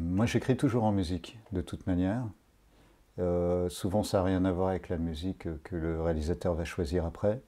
Moi, j'écris toujours en musique, de toute manière. Souvent, ça n'a rien à voir avec la musique que le réalisateur va choisir après.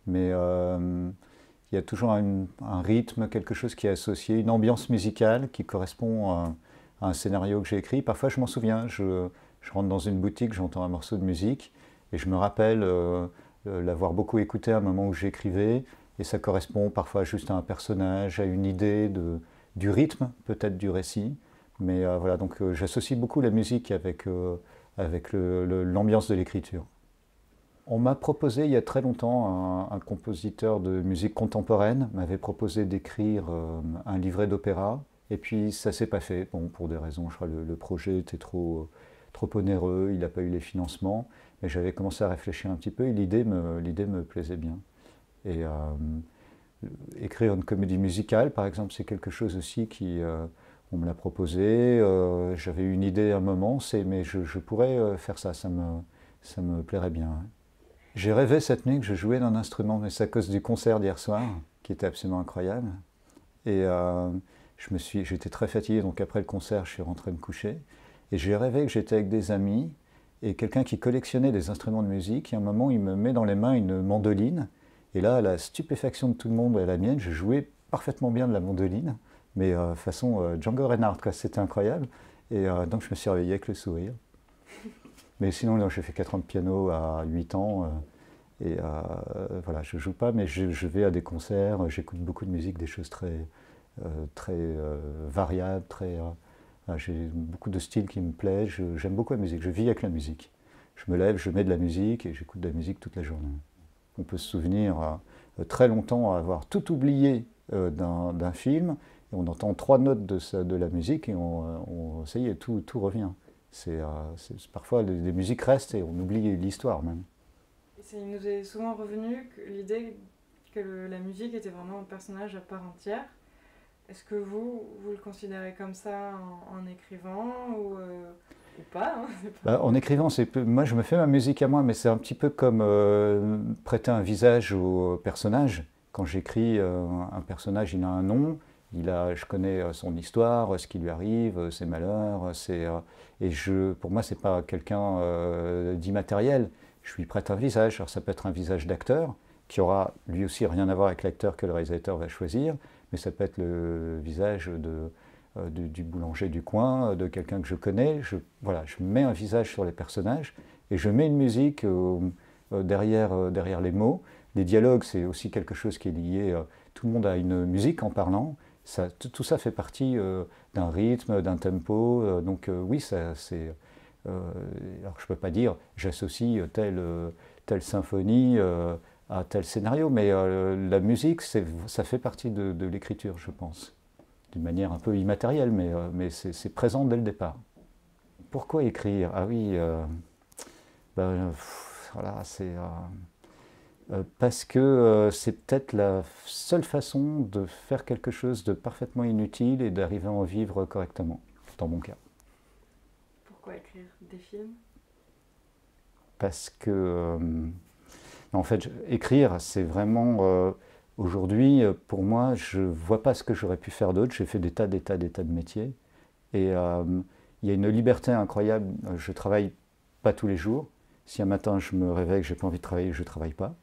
Mais il y a toujours un rythme, quelque chose qui est associé, une ambiance musicale qui correspond à un scénario que j'ai écrit. Parfois, je m'en souviens. Je rentre dans une boutique, j'entends un morceau de musique et je me rappelle l'avoir beaucoup écouté à un moment où j'écrivais. Et ça correspond parfois juste à un personnage, à une idée du rythme, peut-être du récit. Mais voilà, donc j'associe beaucoup la musique avec l'ambiance de l'écriture. On m'a proposé il y a très longtemps, un compositeur de musique contemporaine m'avait proposé d'écrire un livret d'opéra, et puis ça s'est pas fait, bon, pour des raisons, je crois le projet était trop onéreux, il n'a pas eu les financements, mais j'avais commencé à réfléchir un petit peu et l'idée me plaisait bien. Et écrire une comédie musicale, par exemple, c'est quelque chose aussi on me l'a proposé. J'avais eu une idée à un moment, mais je pourrais faire ça, ça me plairait bien. Ouais. J'ai rêvé cette nuit que je jouais d'un instrument, mais c'est à cause du concert d'hier soir, qui était absolument incroyable. Et j'étais très fatigué, donc après le concert, je suis rentré me coucher. Et j'ai rêvé que j'étais avec des amis et quelqu'un qui collectionnait des instruments de musique. Et à un moment, il me met dans les mains une mandoline. Et là, à la stupéfaction de tout le monde et à la mienne, je jouais parfaitement bien de la mandoline, mais façon Django Reinhardt, quoi. C'était incroyable. Et donc je me suis réveillé avec le sourire. Mais sinon, j'ai fait 4 ans de piano à 8 ans. Et voilà, je joue pas, mais je vais à des concerts, j'écoute beaucoup de musique, des choses très variables, j'ai beaucoup de styles qui me plaisent, j'aime beaucoup la musique, je vis avec la musique. Je me lève, je mets de la musique et j'écoute de la musique toute la journée. On peut se souvenir très longtemps avoir tout oublié d'un film, et on entend 3 notes de la musique et ça y est, tout revient. Parfois, les musiques restent et on oublie l'histoire même. Il nous est souvent revenu l'idée que la musique était vraiment un personnage à part entière. Est-ce que vous le considérez comme ça en écrivant ou pas, hein, Bah, en écrivant, moi je me fais ma musique à moi, mais c'est un petit peu comme prêter un visage au personnage. Quand j'écris un personnage, il a un nom, je connais son histoire, ce qui lui arrive, ses malheurs, pour moi c'est pas quelqu'un d'immatériel. Je lui prête un visage. Alors ça peut être un visage d'acteur qui aura lui aussi rien à voir avec l'acteur que le réalisateur va choisir, mais ça peut être le visage du boulanger du coin, de quelqu'un que je connais. Voilà, je mets un visage sur les personnages et je mets une musique derrière les mots. Les dialogues, c'est aussi quelque chose qui est lié. Tout le monde a une musique en parlant. Tout ça fait partie d'un rythme, d'un tempo. Donc oui, c'est. Alors je ne peux pas dire j'associe telle symphonie à tel scénario, mais la musique, ça fait partie de l'écriture, je pense d'une manière un peu immatérielle, mais c'est présent dès le départ. Pourquoi écrire? Ah oui, voilà, parce que c'est peut-être la seule façon de faire quelque chose de parfaitement inutile et d'arriver à en vivre correctement, dans mon cas. Pourquoi écrire des films? Parce que, en fait, écrire, c'est vraiment... aujourd'hui, pour moi, je ne vois pas ce que j'aurais pu faire d'autre. J'ai fait des tas de métiers. Et il y a une liberté incroyable. Je ne travaille pas tous les jours. Si un matin je me réveille que je n'ai pas envie de travailler, je ne travaille pas.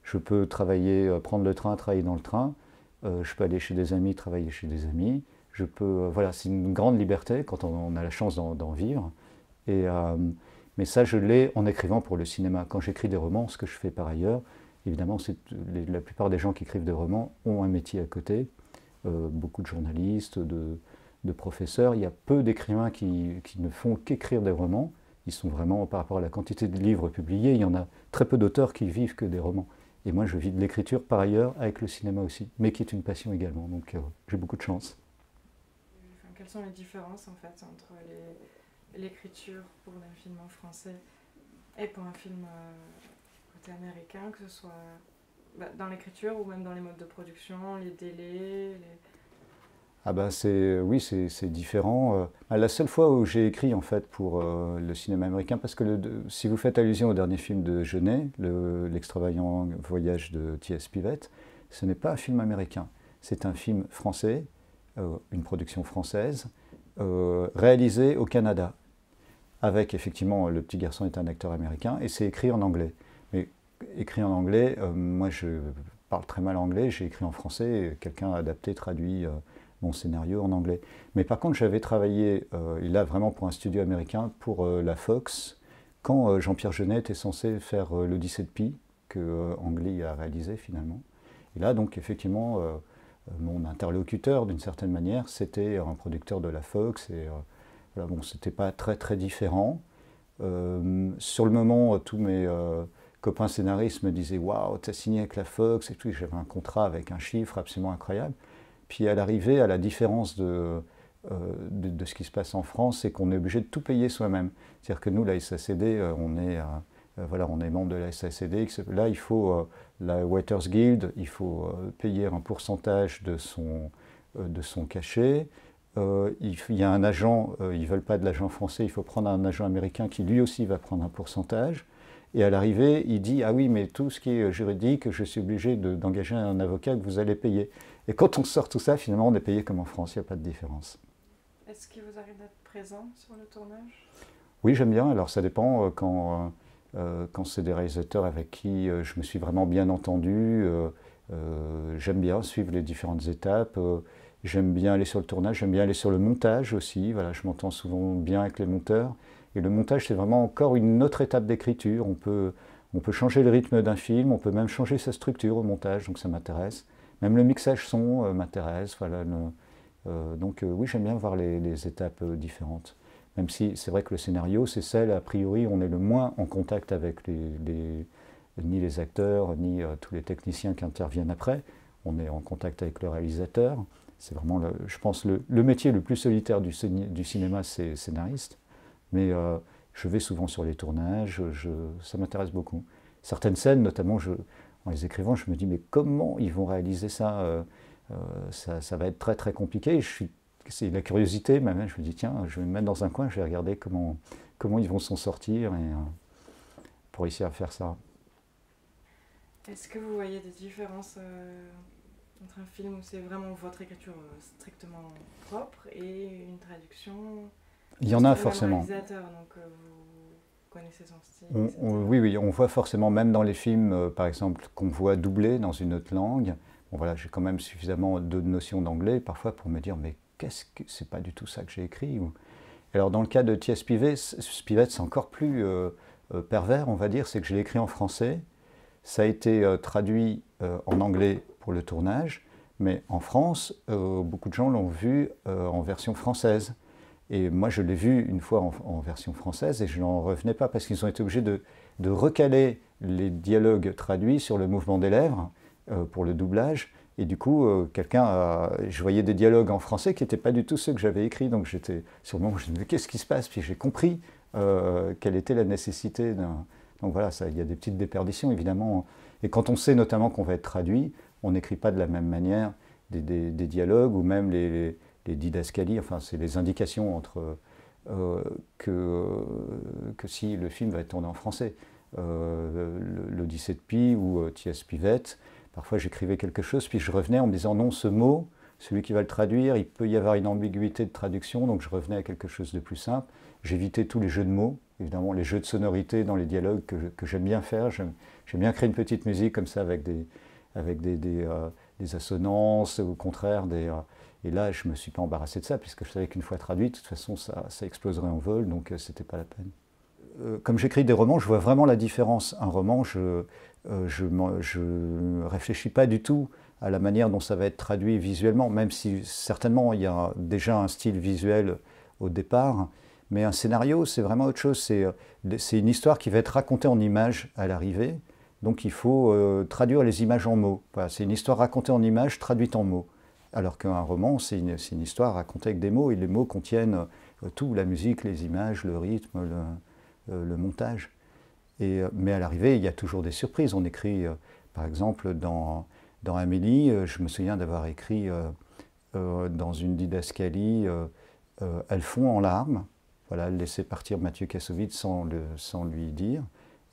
Je peux travailler, prendre le train, travailler dans le train. Je peux aller chez des amis, travailler chez des amis. Voilà, c'est une grande liberté quand on a la chance d'en vivre. Et, mais ça, je l'ai en écrivant pour le cinéma. Quand j'écris des romans, ce que je fais par ailleurs, évidemment, la plupart des gens qui écrivent des romans ont un métier à côté. Beaucoup de journalistes, de professeurs. Il y a peu d'écrivains qui ne font qu'écrire des romans. Ils sont vraiment, par rapport à la quantité de livres publiés, il y en a très peu d'auteurs qui vivent que des romans. Et moi, je vis de l'écriture par ailleurs, avec le cinéma aussi, mais qui est une passion également. Donc j'ai beaucoup de chance. Enfin, quelles sont les différences en fait entre l'écriture pour un film en français et pour un film côté américain, que ce soit dans l'écriture ou même dans les modes de production, les délais Ah ben oui, c'est différent. La seule fois où j'ai écrit en fait pour le cinéma américain, parce que si vous faites allusion au dernier film de Jeunet, l'extravagant voyage de T.S. Spivet, ce n'est pas un film américain. C'est un film français, une production française, réalisé au Canada, avec effectivement le petit garçon est un acteur américain, et c'est écrit en anglais. Mais écrit en anglais, moi je parle très mal anglais, j'ai écrit en français, et quelqu'un a adapté, traduit mon scénario en anglais. Mais par contre, j'avais travaillé, là vraiment pour un studio américain, pour la Fox, quand Jean-Pierre Jeunet était censé faire l'Odyssée de Pi, que Ang Lee a réalisé finalement. Et là, donc, effectivement, mon interlocuteur, d'une certaine manière, c'était un producteur de la Fox. Et voilà, bon, c'était pas très, très différent. Sur le moment, tous mes copains scénaristes me disaient « Waouh, t'as signé avec la Fox » et tout. J'avais un contrat avec un chiffre absolument incroyable. Puis à l'arrivée, à la différence de ce qui se passe en France, c'est qu'on est obligé de tout payer soi-même. C'est-à-dire que nous, la SACD, voilà, on est membre de la SACD. Là, il faut la Writers Guild, il faut payer un pourcentage de son cachet. Il y a un agent, ils ne veulent pas de l'agent français, il faut prendre un agent américain qui lui aussi va prendre un pourcentage. Et à l'arrivée, il dit « Ah oui, mais tout ce qui est juridique, je suis obligé d'engager un avocat que vous allez payer. » Et quand on sort tout ça, finalement, on est payé comme en France, il n'y a pas de différence. Est-ce qu'il vous arrive d'être présent sur le tournage? Oui, j'aime bien. Alors ça dépend quand c'est des réalisateurs avec qui je me suis vraiment bien entendu. J'aime bien suivre les différentes étapes. J'aime bien aller sur le tournage, j'aime bien aller sur le montage aussi. Voilà, je m'entends souvent bien avec les monteurs. Et le montage, c'est vraiment encore une autre étape d'écriture. On peut changer le rythme d'un film, on peut même changer sa structure au montage, donc ça m'intéresse. Même le mixage son m'intéresse. Voilà, donc oui, j'aime bien voir les étapes différentes. Même si c'est vrai que le scénario, c'est celle, a priori, on est le moins en contact avec ni les acteurs, ni tous les techniciens qui interviennent après. On est en contact avec le réalisateur. C'est vraiment, je pense, le métier le plus solitaire du cinéma, c'est scénariste. Mais je vais souvent sur les tournages, ça m'intéresse beaucoup. Certaines scènes, notamment, en les écrivant, je me dis, mais comment ils vont réaliser ça, ça va être très très compliqué. C'est la curiosité, même, je me dis, tiens, je vais me mettre dans un coin, je vais regarder comment ils vont s'en sortir pour réussir à faire ça. Est-ce que vous voyez des différences entre un film où c'est vraiment votre écriture strictement propre et une traduction? Il y en a forcément. Réalisateur, donc vous connaissez son style. Oui, on voit forcément, même dans les films, par exemple, qu'on voit doublé dans une autre langue. Bon, voilà, j'ai quand même suffisamment de notions d'anglais parfois pour me dire, mais c'est pas du tout ça que j'ai écrit. Alors dans le cas de T.S. Pivet, c'est encore plus pervers, on va dire, c'est que je l'ai écrit en français. Ça a été traduit en anglais pour le tournage, mais en France, beaucoup de gens l'ont vu en version française. Et moi, je l'ai vu une fois en version française et je n'en revenais pas parce qu'ils ont été obligés de recaler les dialogues traduits sur le mouvement des lèvres pour le doublage. Et du coup, je voyais des dialogues en français qui n'étaient pas du tout ceux que j'avais écrits. Donc j'étais sur le moment où je me disais, qu'est-ce qui se passe? Puis j'ai compris quelle était la nécessité d'un... Donc voilà, il y a des petites déperditions évidemment. Et quand on sait notamment qu'on va être traduit, on n'écrit pas de la même manière des dialogues ou même les didascalies, enfin c'est les indications que si le film va être tourné en français. L'Odyssée de Pi ou T.S. Pivet, parfois j'écrivais quelque chose, puis je revenais en me disant non, ce mot, celui qui va le traduire, il peut y avoir une ambiguïté de traduction, donc je revenais à quelque chose de plus simple. J'évitais tous les jeux de mots, évidemment les jeux de sonorité dans les dialogues que j'aime bien faire. J'aime bien créer une petite musique comme ça avec des assonances, au contraire et là, je ne me suis pas embarrassé de ça, puisque je savais qu'une fois traduit, de toute façon, ça exploserait en vol, donc c'était pas la peine. Comme j'écris des romans, je vois vraiment la différence. Un roman, je réfléchis pas du tout à la manière dont ça va être traduit visuellement, même si certainement il y a déjà un style visuel au départ. Mais un scénario, c'est vraiment autre chose. C'est une histoire qui va être racontée en images à l'arrivée. Donc il faut traduire les images en mots. Voilà, c'est une histoire racontée en images, traduite en mots. Alors qu'un roman, c'est une histoire racontée avec des mots, et les mots contiennent tout, la musique, les images, le rythme, le montage. Mais à l'arrivée, il y a toujours des surprises. On écrit, par exemple, dans Amélie, je me souviens d'avoir écrit dans une didascalie « Elle fond en larmes ». Voilà, elle laissait partir Mathieu Kassovitz sans lui dire.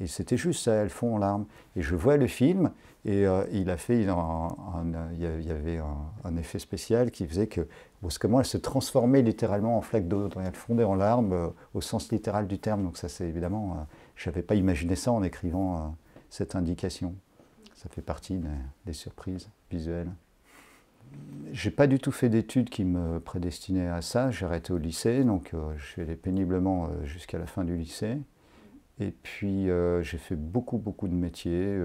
Et c'était juste ça, elles fond en larmes. Et je vois le film, et il a fait il y avait un effet spécial qui faisait que brusquement elle se transformait littéralement en flaque d'eau, elle fondait en larmes au sens littéral du terme. Donc ça c'est évidemment, je n'avais pas imaginé ça en écrivant cette indication. Ça fait partie des surprises visuelles. J'ai pas du tout fait d'études qui me prédestinaient à ça. J'ai arrêté au lycée, donc je suis allé péniblement jusqu'à la fin du lycée. Et puis j'ai fait beaucoup de métiers,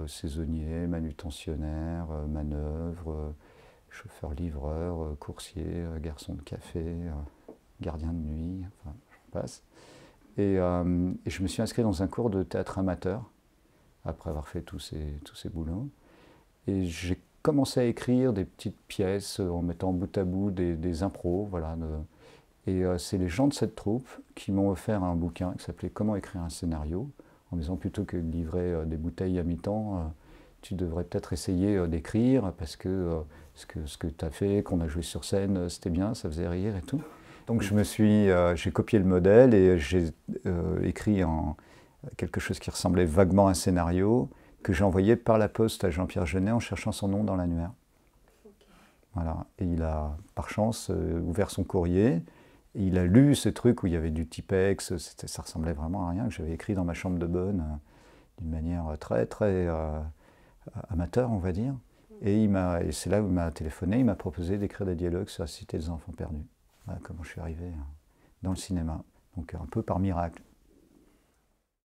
saisonnier, manutentionnaire, manœuvre, chauffeur-livreur, coursier, garçon de café, gardien de nuit, enfin j'en passe. Et je me suis inscrit dans un cours de théâtre amateur, après avoir fait tous ces boulots. Et j'ai commencé à écrire des petites pièces en mettant bout à bout des impros, voilà. Et c'est les gens de cette troupe qui m'ont offert un bouquin qui s'appelait « Comment écrire un scénario ?» en me disant plutôt que de livrer des bouteilles à mi-temps, tu devrais peut-être essayer d'écrire parce que ce que tu as fait, qu'on a joué sur scène, c'était bien, ça faisait rire et tout. Donc j'ai copié le modèle et j'ai écrit quelque chose qui ressemblait vaguement à un scénario que j'ai envoyé par la poste à Jean-Pierre Jeunet en cherchant son nom dans l'annuaire. Voilà. Et il a, par chance, ouvert son courrier. Et il a lu ce truc où il y avait du typex, ça ressemblait vraiment à rien, que j'avais écrit dans ma chambre de bonne, d'une manière très amateur, on va dire. Et c'est là où il m'a téléphoné, il m'a proposé d'écrire des dialogues sur la Cité des Enfants Perdus. Voilà comment je suis arrivé dans le cinéma, donc un peu par miracle.